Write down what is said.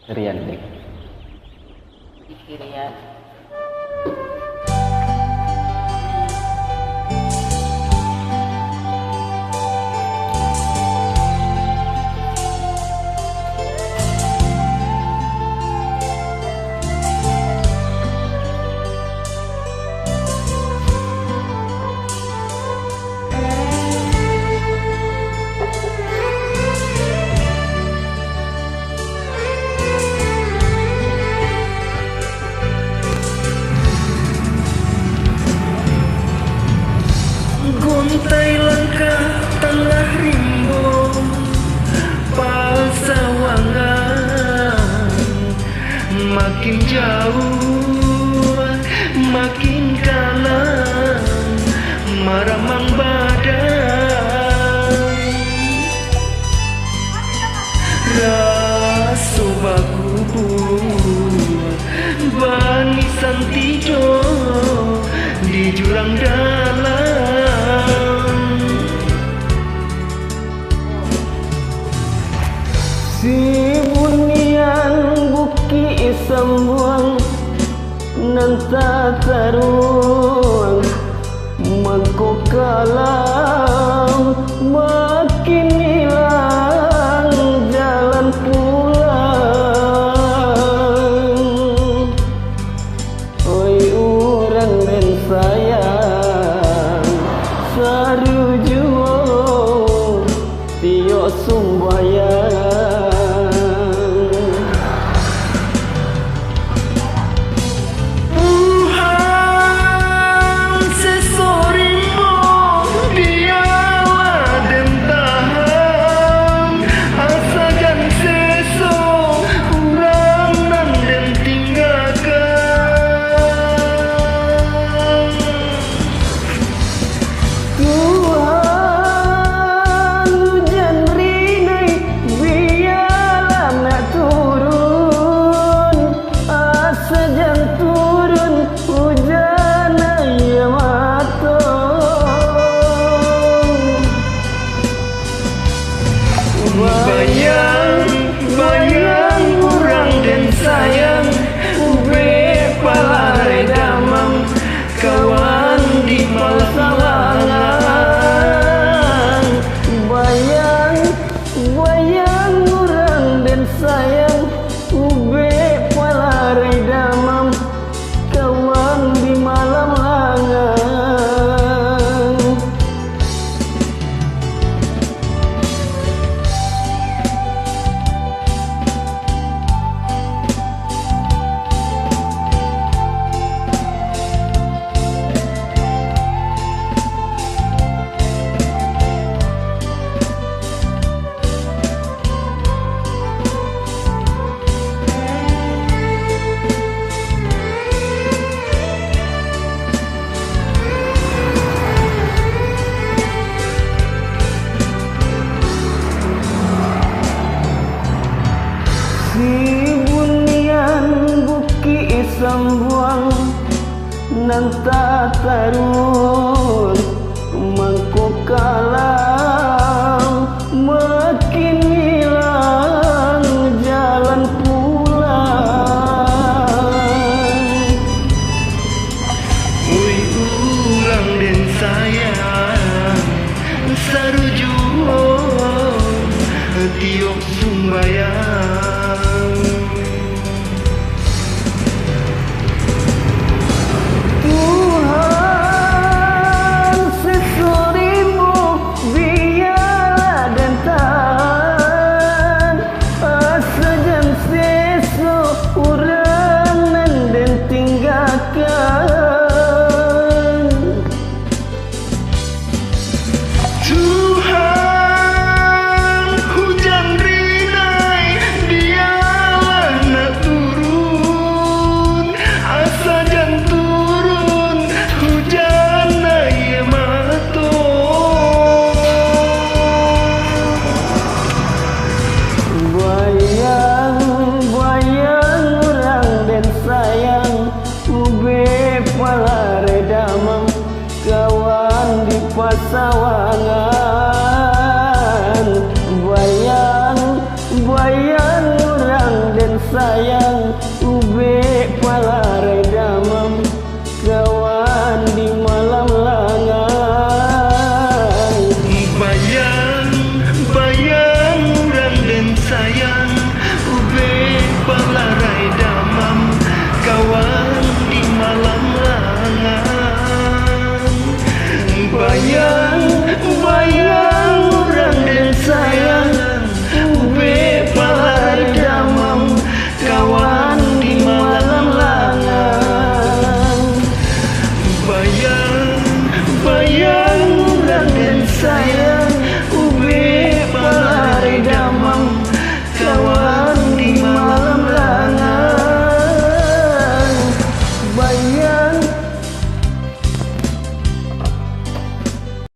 Rian deh. Rian. Gontai langkah tengah rimbo pasawangan, makin jauh makin kalah maramang badai. Raso baku bani santido di jurang dalam. Si bunian buki sembuang nanta taruang mangko kalam makin hilang jalan pulang. Oi urang dan sayang saruju tio sumbayang. Bayang urang dan sayang ube palare damang kawan di pasawangan. Bayang urang dan sayang ube palare damang kawan di malam langan. Si bunian buki sambuang nanta tarun mangko kalam makin hilang jalan pulang. Ui urang dan sayang saruju tio sumbayang. Pasawangan bayang urang dan sayang